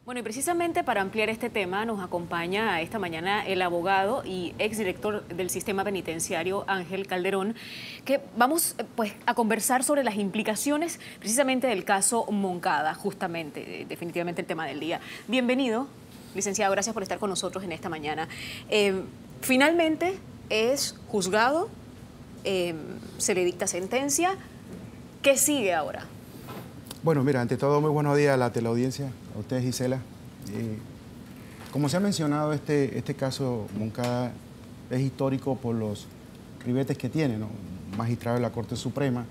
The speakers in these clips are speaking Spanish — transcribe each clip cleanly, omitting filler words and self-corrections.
Bueno, y precisamente para ampliar este tema nos acompaña esta mañana el abogado y exdirector del sistema penitenciario Ángel Calderón, que vamos pues a conversar sobre las implicaciones precisamente del caso Moncada, justamente, definitivamente el tema del día. Bienvenido, licenciado, gracias por estar con nosotros en esta mañana. Finalmente es juzgado, se le dicta sentencia. ¿Qué sigue ahora? Bueno, mira, ante todo, muy buenos días a la teleaudiencia, a ustedes, Gisela. Como se ha mencionado, este caso Moncada es histórico por los ribetes que tiene, ¿no? Un magistrado de la Corte Suprema,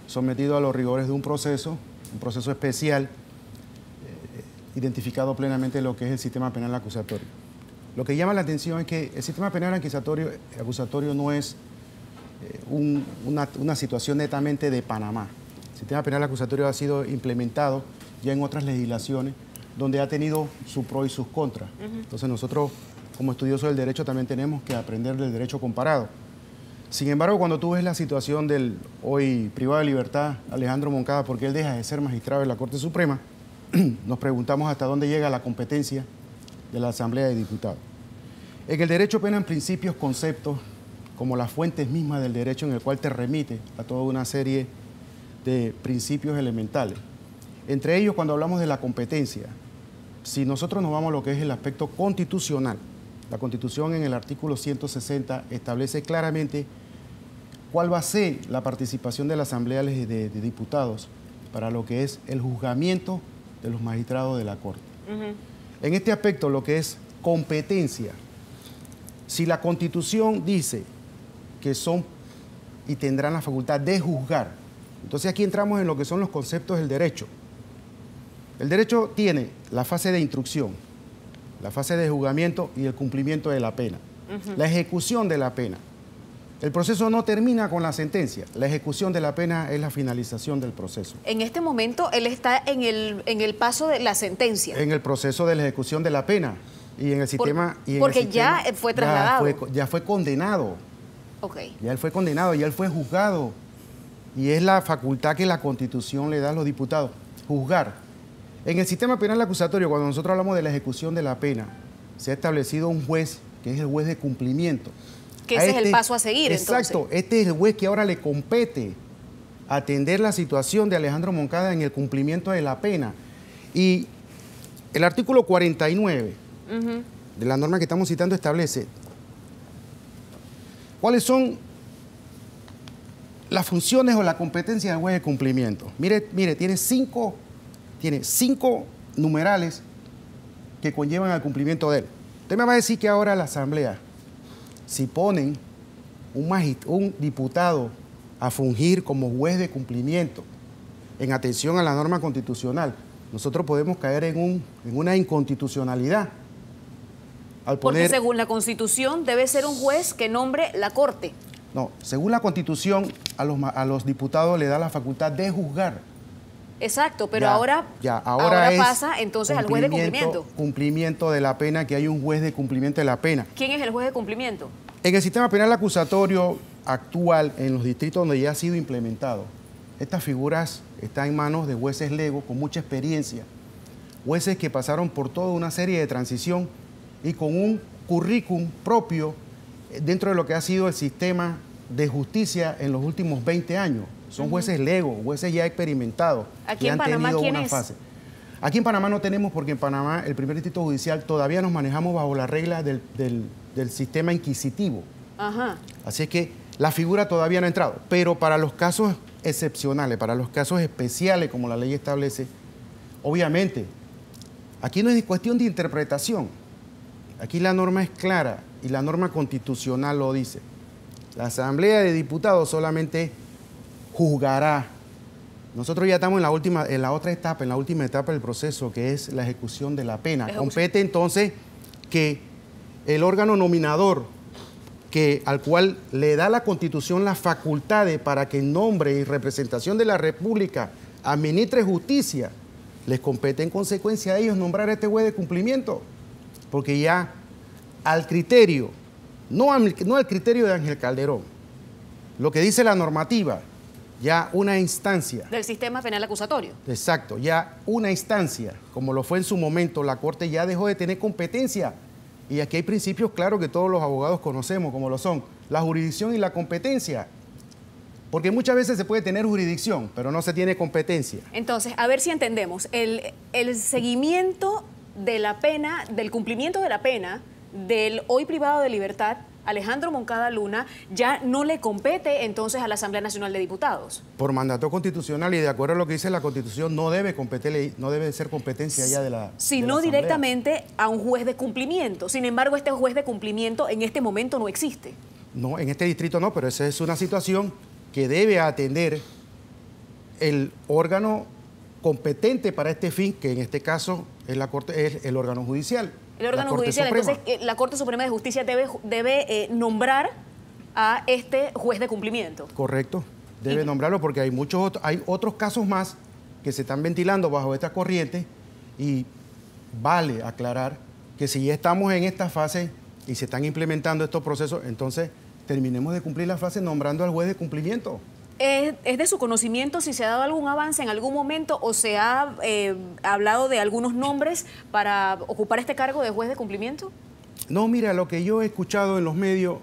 sometido a los rigores de un proceso especial, identificado plenamente lo que es el sistema penal acusatorio. Lo que llama la atención es que el sistema penal acusatorio no es una situación netamente de Panamá. El sistema penal acusatorio ha sido implementado ya en otras legislaciones donde ha tenido su pro y sus contras. Entonces nosotros, como estudiosos del derecho, también tenemos que aprender del derecho comparado. Sin embargo, cuando tú ves la situación del hoy privado de libertad Alejandro Moncada, porque él deja de ser magistrado de la Corte Suprema, nos preguntamos hasta dónde llega la competencia de la Asamblea de Diputados. En el derecho penan principios, conceptos, como las fuentes mismas del derecho, en el cual te remite a toda una serie de principios elementales. Entre ellos, cuando hablamos de la competencia, si nosotros nos vamos a lo que es el aspecto constitucional, la Constitución en el artículo 160 establece claramente cuál va a ser la participación de la Asamblea de Diputados para lo que es el juzgamiento de los magistrados de la Corte. En este aspecto, lo que es competencia, si la Constitución dice que son y tendrán la facultad de juzgar, entonces aquí entramos en lo que son los conceptos del derecho. El derecho tiene la fase de instrucción, la fase de juzgamiento y el cumplimiento de la pena, la ejecución de la pena. El proceso no termina con la sentencia, la ejecución de la pena es la finalización del proceso. En este momento él está en el paso de la sentencia. En el proceso de la ejecución de la pena y en el sistema... Porque ya fue trasladado. Ya fue condenado. Okay. Ya él fue condenado, ya él fue juzgado. Y es la facultad que la Constitución le da a los diputados, juzgar. En el sistema penal acusatorio, cuando nosotros hablamos de la ejecución de la pena, se ha establecido un juez, que es el juez de cumplimiento. Que ese es el paso a seguir, exacto, entonces. Este es el juez que ahora le compete atender la situación de Alejandro Moncada en el cumplimiento de la pena. Y el artículo 49 de la norma que estamos citando establece cuáles son las funciones o la competencia del juez de cumplimiento. Mire, tiene cinco numerales que conllevan al cumplimiento de él. Usted me va a decir que ahora la Asamblea, si ponen un diputado a fungir como juez de cumplimiento en atención a la norma constitucional, nosotros podemos caer en una inconstitucionalidad. Porque según la Constitución debe ser un juez que nombre la Corte. No, según la Constitución, a los diputados le da la facultad de juzgar. Exacto, pero ahora pasa entonces al juez de cumplimiento. Cumplimiento de la pena, que hay un juez de cumplimiento de la pena. ¿Quién es el juez de cumplimiento? En el sistema penal acusatorio actual, en los distritos donde ya ha sido implementado, estas figuras están en manos de jueces legos con mucha experiencia, jueces que pasaron por toda una serie de transición y con un currículum propio dentro de lo que ha sido el sistema de justicia en los últimos 20 años. Son jueces legos, jueces ya experimentados. ¿Aquí en Panamá quién es? Aquí en Panamá no tenemos, porque en Panamá el primer distrito judicial todavía nos manejamos bajo las reglas del sistema inquisitivo. Así es que la figura todavía no ha entrado. Pero para los casos excepcionales, para los casos especiales como la ley establece, obviamente, aquí no es cuestión de interpretación. Aquí la norma es clara y la norma constitucional lo dice. La Asamblea de Diputados solamente juzgará. Nosotros ya estamos en la última etapa del proceso, que es la ejecución de la pena. Compete entonces que el órgano nominador, al cual le da la Constitución las facultades para que en nombre y representación de la República administre justicia, les compete en consecuencia a ellos nombrar a este juez de cumplimiento. Porque ya al criterio, no al criterio de Ángel Calderón, lo que dice la normativa ya una instancia. Del sistema penal acusatorio. Exacto, ya una instancia, como lo fue en su momento, la Corte ya dejó de tener competencia. Y aquí hay principios claros que todos los abogados conocemos, como lo son la jurisdicción y la competencia. Porque muchas veces se puede tener jurisdicción, pero no se tiene competencia. Entonces, a ver si entendemos. El seguimiento de la pena, del cumplimiento de la pena del hoy privado de libertad, Alejandro Moncada Luna, ya no le compete entonces a la Asamblea Nacional de Diputados. Por mandato constitucional y de acuerdo a lo que dice la Constitución, no debe ser competencia ya de la sino directamente a un juez de cumplimiento. Sin embargo, este juez de cumplimiento en este momento no existe. No, en este distrito no, pero esa es una situación que debe atender el órgano competente para este fin, que en este caso es la Corte, es el órgano judicial. El órgano judicial, entonces la Corte Suprema de Justicia debe nombrar a este juez de cumplimiento. Correcto, debe nombrarlo porque hay otros casos más que se están ventilando bajo esta corriente y vale aclarar que si ya estamos en esta fase y se están implementando estos procesos, entonces terminemos de cumplir la fase nombrando al juez de cumplimiento. ¿Es de su conocimiento si se ha dado algún avance en algún momento o se ha hablado de algunos nombres para ocupar este cargo de juez de cumplimiento? No, mira, lo que yo he escuchado en los medios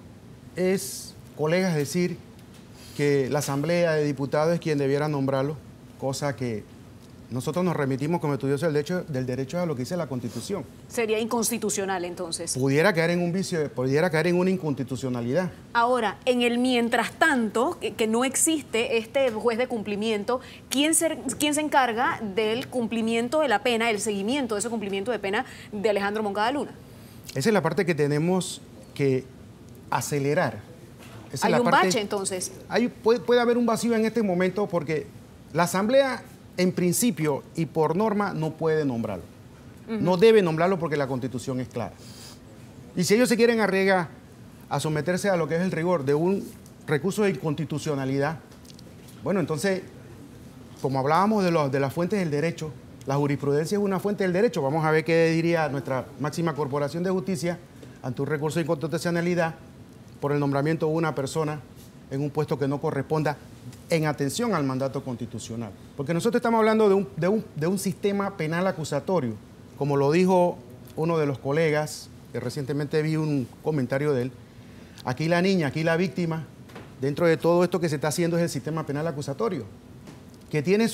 es colegas decir que la Asamblea de Diputados es quien debiera nombrarlo, cosa que nosotros nos remitimos como estudiosos del derecho a lo que dice la Constitución. Sería inconstitucional entonces. Pudiera caer en un vicio, pudiera caer en una inconstitucionalidad. Ahora, en el mientras tanto, que no existe este juez de cumplimiento, ¿quién se encarga del cumplimiento de la pena, el seguimiento de ese cumplimiento de pena de Alejandro Moncada Luna? Esa es la parte que tenemos que acelerar. ¿Hay un bache entonces? Puede haber un vacío en este momento porque la Asamblea en principio y por norma no puede nombrarlo. No debe nombrarlo porque la Constitución es clara. Y si ellos se quieren arriesgar a someterse a lo que es el rigor de un recurso de inconstitucionalidad, bueno, entonces, como hablábamos de las fuentes del derecho, la jurisprudencia es una fuente del derecho. Vamos a ver qué diría nuestra máxima corporación de justicia ante un recurso de inconstitucionalidad por el nombramiento de una persona en un puesto que no corresponda en atención al mandato constitucional. Porque nosotros estamos hablando de un sistema penal acusatorio, como lo dijo uno de los colegas, que recientemente vi un comentario de él. Aquí la niña, aquí la víctima, dentro de todo esto que se está haciendo es el sistema penal acusatorio, que tiene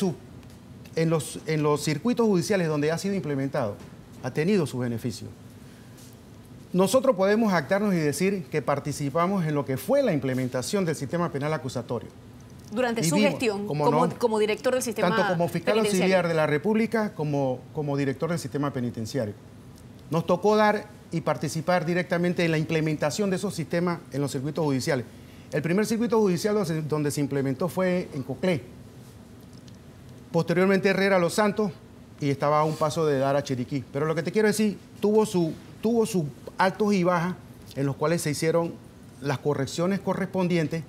en los circuitos judiciales donde ha sido implementado, ha tenido sus beneficios. Nosotros podemos jactarnos y decir que participamos en lo que fue la implementación del sistema penal acusatorio. Durante su gestión como director del sistema penitenciario. Tanto como fiscal auxiliar de la República como director del sistema penitenciario. Nos tocó dar y participar directamente en la implementación de esos sistemas en los circuitos judiciales. El primer circuito judicial donde se implementó fue en Coclé. Posteriormente Herrera Los Santos y estaba a un paso de dar a Chiriquí. Pero lo que te quiero decir, tuvo sus altos y bajas en los cuales se hicieron las correcciones correspondientes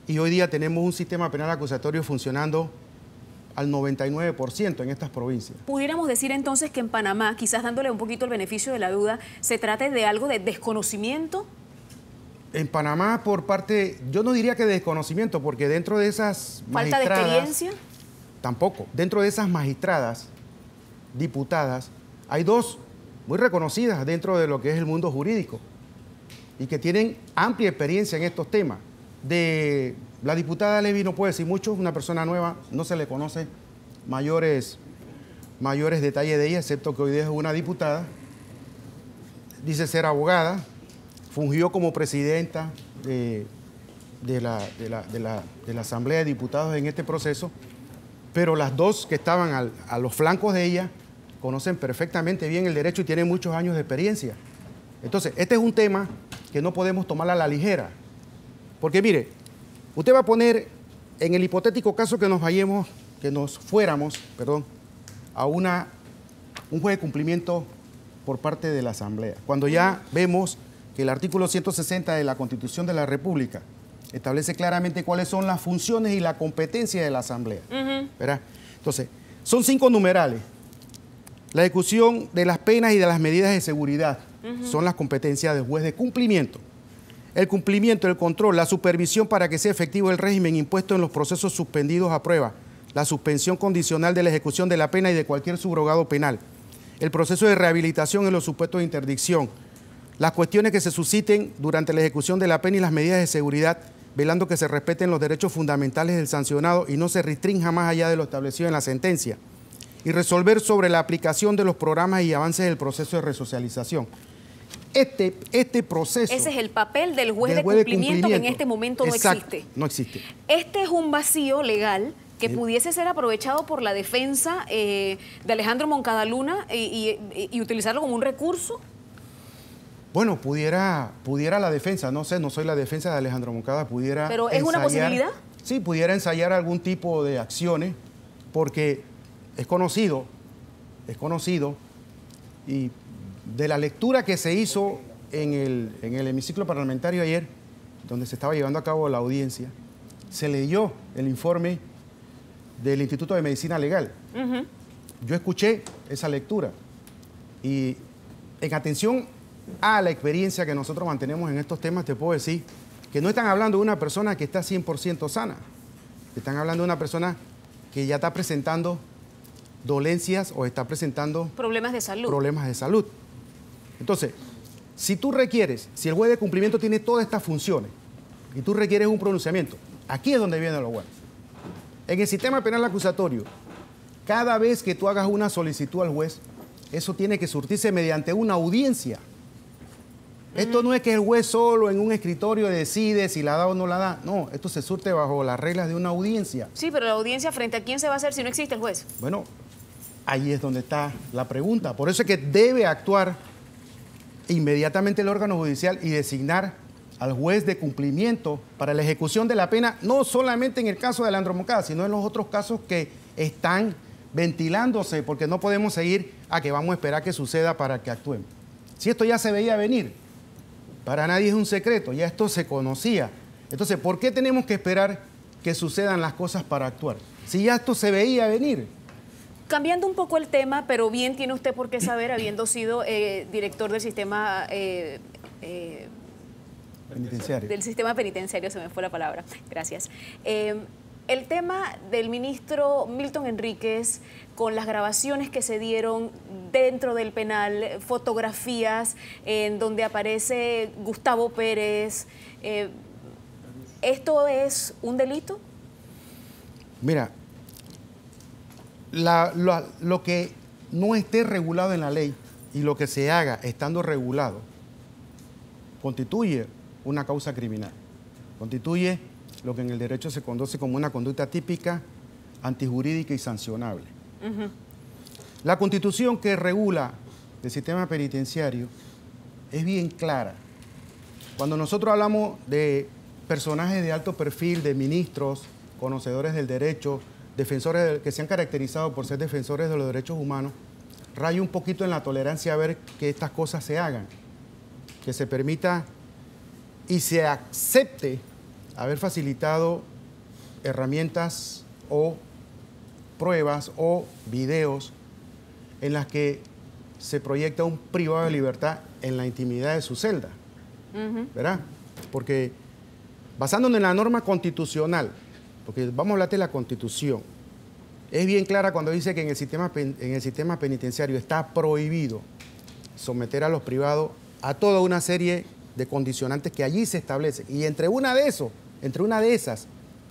y hoy día tenemos un sistema penal acusatorio funcionando al 99% en estas provincias. ¿Pudiéramos decir entonces que en Panamá, quizás dándole un poquito el beneficio de la duda, se trate de algo de desconocimiento? En Panamá por parte, yo no diría que de desconocimiento, porque dentro de esas ¿Falta de experiencia? Tampoco. Dentro de esas magistradas, diputadas, hay dos muy reconocidas dentro de lo que es el mundo jurídico y que tienen amplia experiencia en estos temas. De la diputada Levy no puede decir mucho, una persona nueva, no se le conoce mayores detalles de ella, excepto que hoy día es una diputada, dice ser abogada, fungió como presidenta de la Asamblea de Diputados en este proceso, pero las dos que estaban a los flancos de ella conocen perfectamente bien el derecho y tienen muchos años de experiencia. Entonces, este es un tema que no podemos tomar a la ligera. Porque mire, usted va a poner en el hipotético caso que nos fuéramos a un juez de cumplimiento por parte de la Asamblea. Cuando ya vemos que el artículo 160 de la Constitución de la República establece claramente cuáles son las funciones y la competencia de la Asamblea. ¿Verdad? Entonces, son 5 numerales. La ejecución de las penas y de las medidas de seguridad son las competencias del juez de cumplimiento. el cumplimiento, el control, la supervisión para que sea efectivo el régimen impuesto en los procesos suspendidos a prueba, la suspensión condicional de la ejecución de la pena y de cualquier subrogado penal, el proceso de rehabilitación en los supuestos de interdicción, las cuestiones que se susciten durante la ejecución de la pena y las medidas de seguridad, velando que se respeten los derechos fundamentales del sancionado y no se restrinja más allá de lo establecido en la sentencia, y resolver sobre la aplicación de los programas y avances del proceso de resocialización. Este proceso... Ese es el papel del juez de cumplimiento que en este momento no existe. No existe. Este es un vacío legal que pudiese ser aprovechado por la defensa de Alejandro Moncada Luna y utilizarlo como un recurso. Bueno, pudiera la defensa, no sé, no soy la defensa de Alejandro Moncada, pudiera ¿Pero es una posibilidad? Sí, pudiera ensayar algún tipo de acciones, porque es conocido, y de la lectura que se hizo en el hemiciclo parlamentario ayer, donde se estaba llevando a cabo la audiencia, se leyó el informe del Instituto de Medicina Legal. Yo escuché esa lectura y en atención a la experiencia que nosotros mantenemos en estos temas, te puedo decir que no están hablando de una persona que está 100% sana, están hablando de una persona que ya está presentando dolencias o está presentando problemas de salud. Entonces, si tú requieres, si el juez de cumplimiento tiene todas estas funciones y tú requieres un pronunciamiento, aquí es donde viene lo bueno. En el sistema penal acusatorio, cada vez que tú hagas una solicitud al juez, eso tiene que surtirse mediante una audiencia. Esto no es que el juez solo en un escritorio decide si la da o no la da. No, esto se surte bajo las reglas de una audiencia. Sí, pero la audiencia ¿frente a quién se va a hacer si no existe el juez? Bueno, ahí es donde está la pregunta. Por eso es que debe actuar inmediatamente el órgano judicial y designar al juez de cumplimiento para la ejecución de la pena, no solamente en el caso de Alejandro Moncada, sino en los otros casos que están ventilándose, porque no podemos seguir a que vamos a esperar que suceda para que actuemos. Si esto ya se veía venir, para nadie es un secreto, ya esto se conocía. Entonces, ¿por qué tenemos que esperar que sucedan las cosas para actuar? Si ya esto se veía venir. Cambiando un poco el tema, pero bien tiene usted por qué saber, habiendo sido director del sistema penitenciario. Del sistema penitenciario, se me fue la palabra. Gracias. El tema del ministro Milton Enríquez, con las grabaciones que se dieron dentro del penal, fotografías en donde aparece Gustavo Pérez, ¿esto es un delito? Mira, lo que no esté regulado en la ley y lo que se haga estando regulado constituye una causa criminal, constituye lo que en el derecho se conoce como una conducta típica, antijurídica y sancionable. La Constitución que regula el sistema penitenciario es bien clara. Cuando nosotros hablamos de personajes de alto perfil, de ministros, conocedores del derecho, defensores que se han caracterizado por ser defensores de los derechos humanos, raya un poquito en la tolerancia a ver que estas cosas se hagan, que se permita y se acepte haber facilitado herramientas o pruebas o videos en las que se proyecta un privado de libertad en la intimidad de su celda, ¿verdad? Porque basándonos en la norma constitucional, porque vamos a hablar de la Constitución, es bien clara cuando dice que en el sistema penitenciario está prohibido someter a los privados a toda una serie de condicionantes que allí se establecen. Y entre una de esas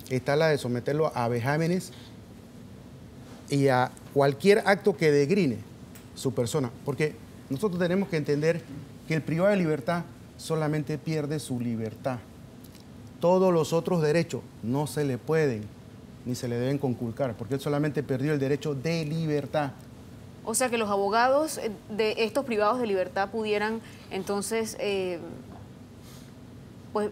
está la de someterlo a vejámenes y a cualquier acto que degrine su persona. Porque nosotros tenemos que entender que el privado de libertad solamente pierde su libertad. Todos los otros derechos no se le pueden ni se le deben conculcar, porque él solamente perdió el derecho de libertad. O sea que los abogados de estos privados de libertad pudieran entonces pues,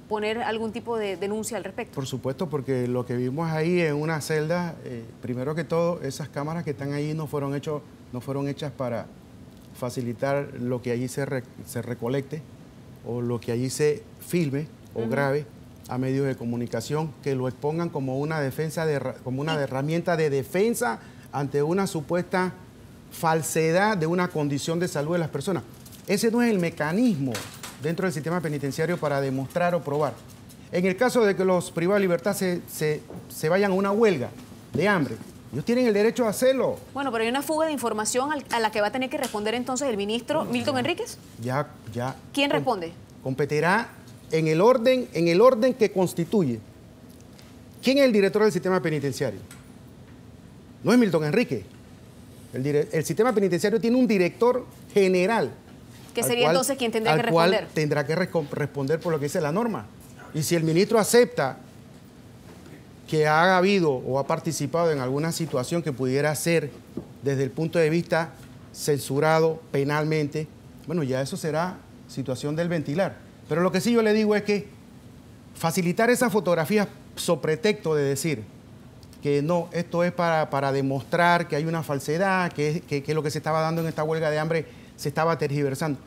poner algún tipo de denuncia al respecto. Por supuesto, porque lo que vimos ahí en una celda, primero que todo, esas cámaras que están ahí no fueron hechas para facilitar lo que allí se recolecte o lo que allí se filme o grabe a medios de comunicación que lo expongan como una herramienta de defensa ante una supuesta falsedad de una condición de salud de las personas. Ese no es el mecanismo dentro del sistema penitenciario para demostrar o probar. En el caso de que los privados de libertad se vayan a una huelga de hambre, ellos tienen el derecho a hacerlo. Bueno, pero hay una fuga de información a la que va a tener que responder entonces el ministro Milton Enríquez. Ya. ¿Quién responde? Competirá en el orden que constituye. ¿Quién es el director del sistema penitenciario? No es Milton Enríquez. El sistema penitenciario tiene un director general. ¿Que sería entonces quien tendría que responder? Cual tendrá que responder por lo que dice la norma. Y si el ministro acepta que ha habido o ha participado en alguna situación que pudiera ser desde el punto de vista censurado penalmente, bueno, ya eso será situación del ventilar. Pero lo que sí yo le digo es que facilitar esas fotografías so pretexto de decir que no, esto es para demostrar que hay una falsedad, que lo que se estaba dando en esta huelga de hambre se estaba tergiversando.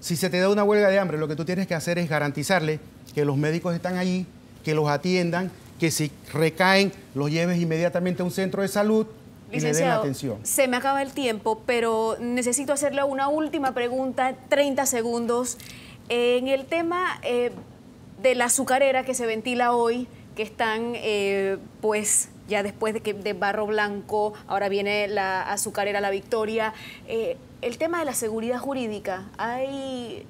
Si se te da una huelga de hambre, lo que tú tienes que hacer es garantizarle que los médicos están allí, que los atiendan, que si recaen, los lleves inmediatamente a un centro de salud y le den atención. Se me acaba el tiempo, pero necesito hacerle una última pregunta, 30 segundos. En el tema de la azucarera que se ventila hoy, que están pues ya después de Barro Blanco, ahora viene la azucarera La Victoria, el tema de la seguridad jurídica, hay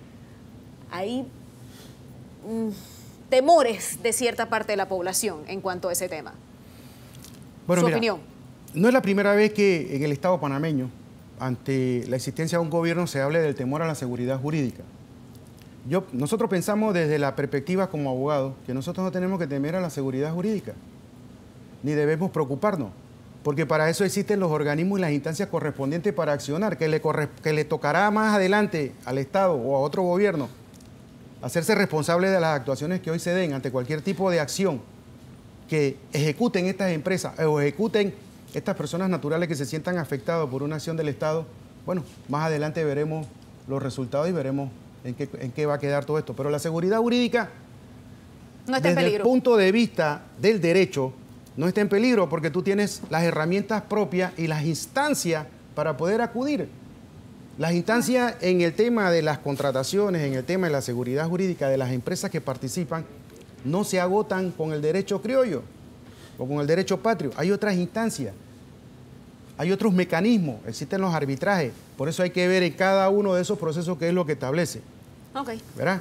temores de cierta parte de la población en cuanto a ese tema. Bueno, Su opinión. No es la primera vez que en el Estado panameño, ante la existencia de un gobierno, se hable del temor a la seguridad jurídica. Nosotros pensamos desde la perspectiva como abogados que nosotros no tenemos que temer a la seguridad jurídica, ni debemos preocuparnos, porque para eso existen los organismos y las instancias correspondientes para accionar, que le tocará más adelante al Estado o a otro gobierno hacerse responsable de las actuaciones que hoy se den ante cualquier tipo de acción que ejecuten estas empresas o ejecuten estas personas naturales que se sientan afectados por una acción del Estado. Bueno, más adelante veremos los resultados y veremos en qué va a quedar todo esto. Pero la seguridad jurídica, no está en peligro. Desde el punto de vista del derecho, no está en peligro porque tú tienes las herramientas propias y las instancias para poder acudir. Las instancias en el tema de las contrataciones, en el tema de la seguridad jurídica de las empresas que participan, no se agotan con el derecho criollo o con el derecho patrio. Hay otras instancias, hay otros mecanismos, existen los arbitrajes. Por eso hay que ver en cada uno de esos procesos qué es lo que establece. Ok. ¿Verdad?